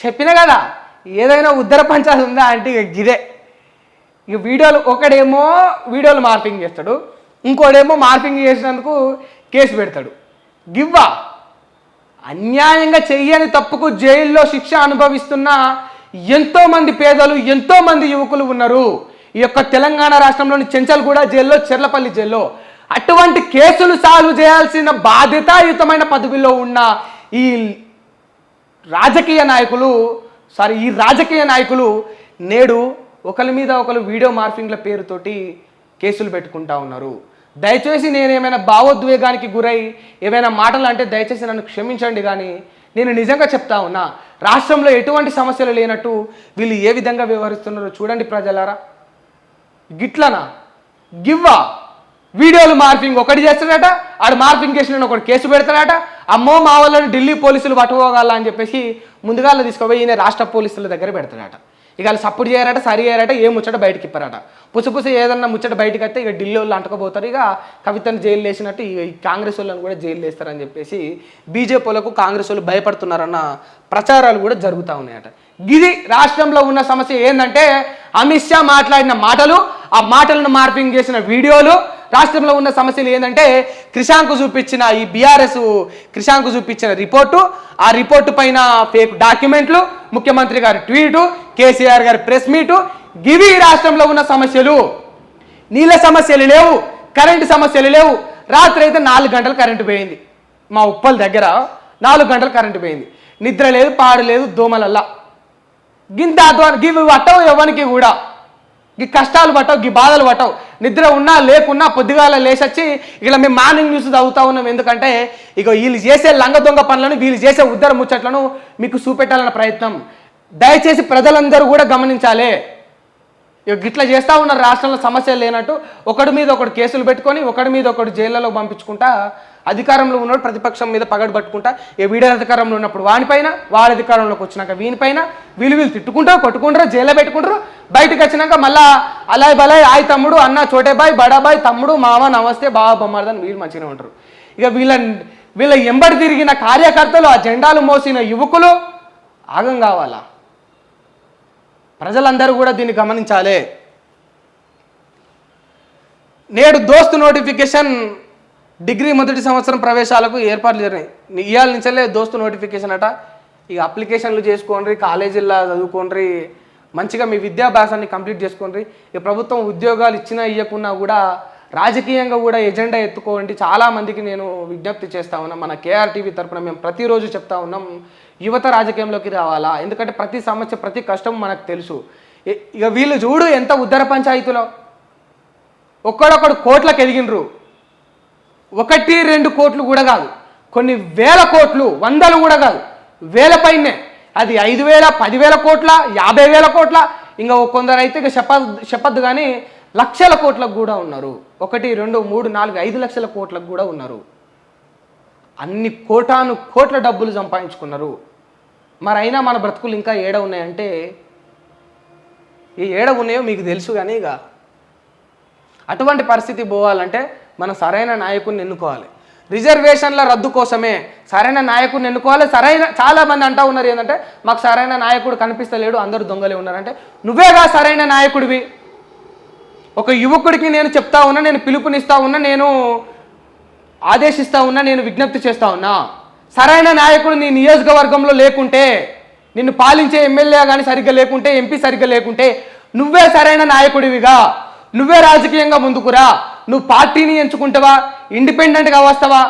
చెప్పిన కదా ఏదైనా ఉద్దర పంచాలు ఉందా అంటే ఇక గిదే. ఇక వీడియోలు ఒకడేమో వీడియోలు మార్పింగ్ చేస్తాడు, ఇంకోడేమో మార్పింగ్ చేసినందుకు కేసు పెడతాడు. గివ్వా అన్యాయంగా చెయ్యని తప్పుకు జైల్లో శిక్ష అనుభవిస్తున్న ఎంతోమంది పేదలు, ఎంతోమంది యువకులు ఉన్నారు ఈ యొక్క తెలంగాణ రాష్ట్రంలోని చెంచల్గూడ జైల్లో, చెర్లపల్లి జైల్లో. అటువంటి కేసులు సాల్వ్ చేయాల్సిన బాధ్యతాయుతమైన పదవిలో ఉన్న ఈ రాజకీయ నాయకులు నేడు ఒకరి మీద ఒకరు వీడియో మార్ఫింగ్ల పేరుతోటి కేసులు పెట్టుకుంటా ఉన్నారు. దయచేసి నేను ఏమైనా భావోద్వేగానికి గురై ఏమైనా మాటలు అంటే దయచేసి నన్ను క్షమించండి. కానీ నేను నిజంగా చెప్తా ఉన్నా, రాష్ట్రంలో ఎటువంటి సమస్యలు లేనట్టు వీళ్ళు ఏ విధంగా వ్యవహరిస్తున్నారో చూడండి ప్రజలారా. గిట్లనా గివ్వా వీడియోలు మార్పింగ్ ఒకటి చేస్తాడట, ఆడు మార్పింగ్ చేసిన ఒకటి కేసు పెడతాడట. అమ్మో మా వాళ్ళని ఢిల్లీ పోలీసులు పట్టుకోగల అని చెప్పేసి ముందుగాల తీసుకుపోయి ఈయన రాష్ట్ర పోలీసుల దగ్గర పెడతాడట. ఇక వాళ్ళు సపోర్ట్ చేయరట, సరి చేయరట, ఏ ముచ్చట బయటకి ఇప్పారట. పుసపుస ఏదన్నా ముచ్చట బయటకు వస్తే ఇక ఢిల్లీ వాళ్ళు అంటకపోతారు. ఇక కవితను జైలు వేసినట్టు ఈ కాంగ్రెస్ వాళ్ళని కూడా జైలు వేస్తారని చెప్పేసి బీజేపీ వాళ్ళకు కాంగ్రెస్ వాళ్ళు భయపడుతున్నారన్న ప్రచారాలు కూడా జరుగుతూ ఉన్నాయట. ఇది రాష్ట్రంలో ఉన్న సమస్య ఏంటంటే అమిత్ షా మాట్లాడిన మాటలు, ఆ మాటలను మార్పింగ్ చేసిన వీడియోలు. రాష్ట్రంలో ఉన్న సమస్యలు ఏంటంటే క్రిషాంక్ చూపించిన ఈ బీఆర్ఎస్ క్రిషాంక్ చూపించిన రిపోర్టు, ఆ రిపోర్టు పైన ఫేక్ డాక్యుమెంట్లు, ముఖ్యమంత్రి గారి ట్వీటు, కేసీఆర్ గారి ప్రెస్ మీటు. గివి రాష్ట్రంలో ఉన్న సమస్యలు. నీళ్ళ సమస్యలు లేవు, కరెంటు సమస్యలు లేవు. రాత్రి అయితే 4 గంటలు కరెంటు పోయింది. మా ఉప్పల్ దగ్గర 4 గంటలు కరెంటు పోయింది. నిద్ర లేదు, పాడు లేదు, దోమలల్లా. గింత గివి పట్టవు ఎవరికి కూడా. ఈ కష్టాలు పట్టవు, ఈ బాధలు పట్టవు. నిద్ర ఉన్నా లేకున్నా పొద్దుగాల లేచొచ్చి ఇలా మేము మార్నింగ్ న్యూస్ చదువుతా ఉన్నాం. ఎందుకంటే ఇక వీళ్ళు చేసే లంగ దొంగ పనులను, వీళ్ళు చేసే ఉద్దర ముచ్చట్లను మీకు చూపెట్టాలన్న ప్రయత్నం. దయచేసి ప్రజలందరూ కూడా గమనించాలి. ఇక గిట్లా చేస్తూ ఉన్నారు రాష్ట్రంలో సమస్యలు లేనట్టు. ఒకడి మీద ఒకటి కేసులు పెట్టుకొని ఒకడి మీద ఒకటి జైళ్ళలో పంపించుకుంటా, అధికారంలో ఉన్నప్పుడు ప్రతిపక్షం మీద పగడు పట్టుకుంటా, ఏ వీడే అధికారంలో ఉన్నప్పుడు వానిపైన, వాడి అధికారంలోకి వచ్చినాక వీనిపైన వీళ్ళు కొట్టుకుంటారు, జైల్లో పెట్టుకుంటారు. బయటకు వచ్చినాక మళ్ళా అలాయ్ బలాయ్ ఆయ్ తమ్ముడు, అన్న చోటే బాయ్, బడాబాయ్, తమ్ముడు, మామ, నమస్తే, బావ, బొమ్మర్దని వీళ్ళు మంచిగానే ఉంటారు. ఇక వీళ్ళ ఎంబడి తిరిగిన కార్యకర్తలు, ఆ జెండాలు మోసిన యువకులు ఆగం కావాలా? ప్రజలందరూ కూడా దీన్ని గమనించాలి. నేడు దోస్తు నోటిఫికేషన్ డిగ్రీ మొదటి సంవత్సరం ప్రవేశాలకు ఏర్పాట్లు జరిగినాయి. ఇవాళ నుంచే దోస్తు నోటిఫికేషన్ అట. ఇక అప్లికేషన్లు చేసుకోండి, కాలేజీల్లో చదువుకోండి, మంచిగా మీ విద్యాభ్యాసాన్ని కంప్లీట్ చేసుకోండి. ఇక ప్రభుత్వం ఉద్యోగాలు ఇచ్చినా ఇవ్వకున్నా కూడా రాజకీయంగా కూడా ఎజెండా ఎత్తుకోండి. చాలామందికి నేను విజ్ఞప్తి చేస్తా ఉన్నాం. మన కేఆర్టీవీ తరఫున మేము ప్రతిరోజు చెప్తా ఉన్నాం, యువత రాజకీయంలోకి రావాలా. ఎందుకంటే ప్రతి సమస్య, ప్రతి కష్టం మనకు తెలుసు. ఇక వీళ్ళు చూడు ఎంత ఉద్దర పంచాయతీలో ఒక్కడొక్కడు కోట్లకు ఎదిగినరు. 1-2 కోట్లు కూడా కాదు, కొన్ని వేల కోట్లు, 100లు కూడా కాదు, వేల పైనే. అది 5,000, 10,000 కోట్ల, 50,000 కోట్ల, ఇంకా కొందరు అయితే ఇక చెప్పద్దు కానీ లక్షల కోట్లకు కూడా ఉన్నారు. 1, 2, 3, 4, 5 లక్షల కోట్లకు కూడా ఉన్నారు. అన్ని కోట్ల డబ్బులు సంపాదించుకున్నారు. మరి అయినా మన బ్రతుకులు ఇంకా ఏడ ఉన్నాయంటే ఈ ఏడ ఉన్నాయో మీకు తెలుసు. కానీ ఇక అటువంటి పరిస్థితి పోవాలంటే మనం సరైన నాయకుడిని ఎన్నుకోవాలి. రిజర్వేషన్ల రద్దు కోసమే సరైన నాయకుడిని ఎన్నుకోవాలి. చాలామంది అంటూ ఉన్నారు ఏంటంటే మాకు సరైన నాయకుడు కనిపిస్తలేడు, అందరూ దొంగలే ఉన్నారంటే నువ్వేగా సరైన నాయకుడివి. ఒక యువకుడికి నేను చెప్తా ఉన్నా, నేను పిలుపునిస్తా ఉన్నా, నేను ఆదేశిస్తా ఉన్నా, నేను విజ్ఞప్తి చేస్తా ఉన్నా. సరైన నాయకుడు నీ నియోజకవర్గంలో లేకుంటే, నిన్ను పాలించే ఎమ్మెల్యే కానీ సరిగ్గా లేకుంటే, ఎంపీ సరిగ్గా లేకుంటే నువ్వే సరైన నాయకుడివిగా, నువ్వే రాజకీయంగా ముందుకురా. నువ్వు పార్టీని ఎంచుకుంటావా, ఇండిపెండెంట్గా వస్తావా,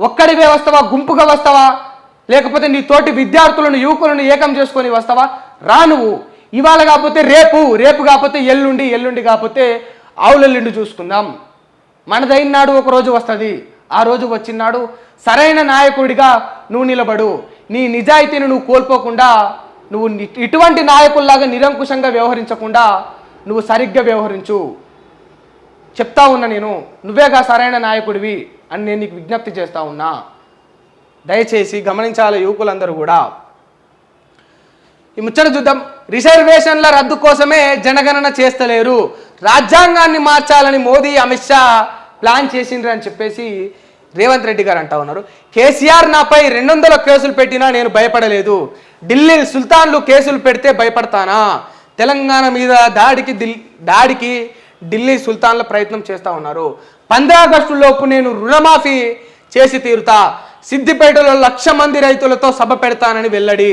ఒక్కడివే వస్తావా, గుంపుగా వస్తావా, లేకపోతే నీ తోటి విద్యార్థులను, యువకులను ఏకం చేసుకొని వస్తావా? రా. నువ్వు ఇవాళ కాకపోతే రేపు, రేపు కాకపోతే ఎల్లుండి, ఎల్లుండి కాకపోతే ఆవులెల్లుండి చూసుకుందాం. మనదైన నాడు ఒక రోజు వస్తుంది. ఆ రోజు వచ్చినాడు సరైన నాయకుడిగా నువ్వు నిలబడు. నీ నిజాయితీని నువ్వు కోల్పోకుండా, నువ్వు ఇటువంటి నాయకుల్లాగా నిరంకుశంగా వ్యవహరించకుండా నువ్వు సరిగ్గా వ్యవహరించు. చెప్తా ఉన్నా నేను, నువ్వేగా సరైన నాయకుడివి అని నేను నీకు విజ్ఞప్తి చేస్తా ఉన్నా. దయచేసి గమనించాలి యువకులందరూ కూడా. ఈ ముచ్చట చూద్దాం. రిజర్వేషన్ల రద్దు కోసమే జనగణన చేస్తలేరు, రాజ్యాంగాన్ని మార్చాలని మోదీ, అమిత్ షా ప్లాన్ చేసిండ్రు అని చెప్పేసి రేవంత్ రెడ్డి గారు అంటా ఉన్నారు, కేసీఆర్ నాపై 200 కేసులు పెట్టినా నేను భయపడలేదు, ఢిల్లీ సుల్తాన్లు కేసులు పెడితే భయపడతానా, తెలంగాణ మీద దాడికి ఢిల్లీ సుల్తాన్ల ప్రయత్నం చేస్తూ ఉన్నారు, 15 ఆగస్టు లోపు నేను రుణమాఫీ చేసి తీరుతా, సిద్దిపేటలో 1,00,000 మంది రైతులతో సభ పెడతానని వెల్లడి.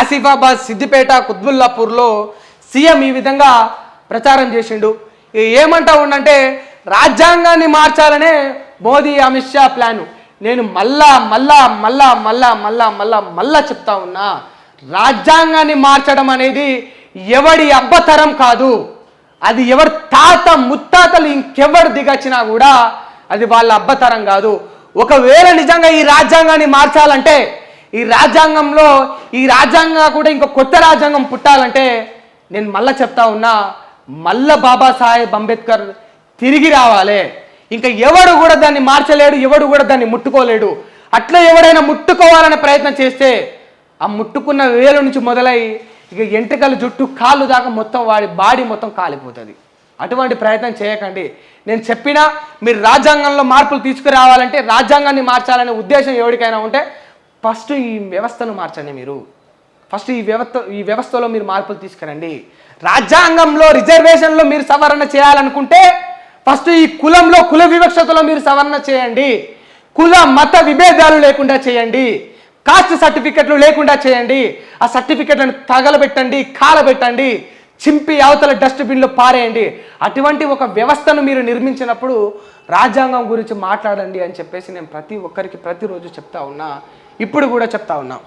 ఆసిఫాబాద్, సిద్దిపేట, కుత్బుల్లాపూర్లో సీఎం ఈ విధంగా ప్రచారం చేసిండు. ఏమంటా ఉండంటే రాజ్యాంగాన్ని మార్చాలనే మోదీ అమిత్ షా ప్లాను. నేను మళ్ళా చెప్తా ఉన్నా, రాజ్యాంగాన్ని మార్చడం అనేది ఎవడి అబ్బతరం కాదు, అది ఎవరి తాత ముత్తాతలు ఇంకెవరు దిగచ్చినా కూడా అది వాళ్ళ అబ్బతరం కాదు. ఒకవేళ నిజంగా ఈ రాజ్యాంగాన్ని మార్చాలంటే, ఈ రాజ్యాంగం కూడా ఇంకో కొత్త రాజ్యాంగం పుట్టాలంటే నేను మళ్ళా చెప్తా ఉన్నా, మళ్ళా బాబాసాహెబ్ అంబేద్కర్ తిరిగి రావాలి. ఇంకా ఎవడు కూడా దాన్ని మార్చలేడు, ఎవడు కూడా దాన్ని ముట్టుకోలేడు. అట్లా ఎవడైనా ముట్టుకోవాలనే ప్రయత్నం చేస్తే ఆ ముట్టుకున్న వేలు నుంచి మొదలై ఇక ఎంట్రికలు, జుట్టు, కాళ్ళు దాకా మొత్తం వాడి బాడీ మొత్తం కాలిపోతుంది. అటువంటి ప్రయత్నం చేయకండి. నేను చెప్పినా మీరు రాజ్యాంగంలో మార్పులు తీసుకురావాలంటే, రాజ్యాంగాన్ని మార్చాలనే ఉద్దేశం ఎవరికైనా ఉంటే ఫస్ట్ ఈ వ్యవస్థను మార్చండి. మీరు ఫస్ట్ ఈ వ్యవస్థలో మీరు మార్పులు తీసుకురండి. రాజ్యాంగంలో రిజర్వేషన్లో మీరు సవరణ చేయాలనుకుంటే ఫస్ట్ ఈ కులంలో కుల వివక్షతలో మీరు సవరణ చేయండి. కుల మత విభేదాలు లేకుండా చేయండి. కాస్ట్ సర్టిఫికెట్లు లేకుండా చేయండి. ఆ సర్టిఫికెట్లను తగలబెట్టండి, కాలబెట్టండి, చింపి అవతల డస్ట్బిన్లో పారేయండి. అటువంటి ఒక వ్యవస్థను మీరు నిర్మించినప్పుడు రాజ్యాంగం గురించి మాట్లాడండి అని చెప్పేసి నేను ప్రతి ఒక్కరికి ప్రతిరోజు చెప్తా ఉన్నా, ఇప్పుడు కూడా చెప్తా ఉన్నా.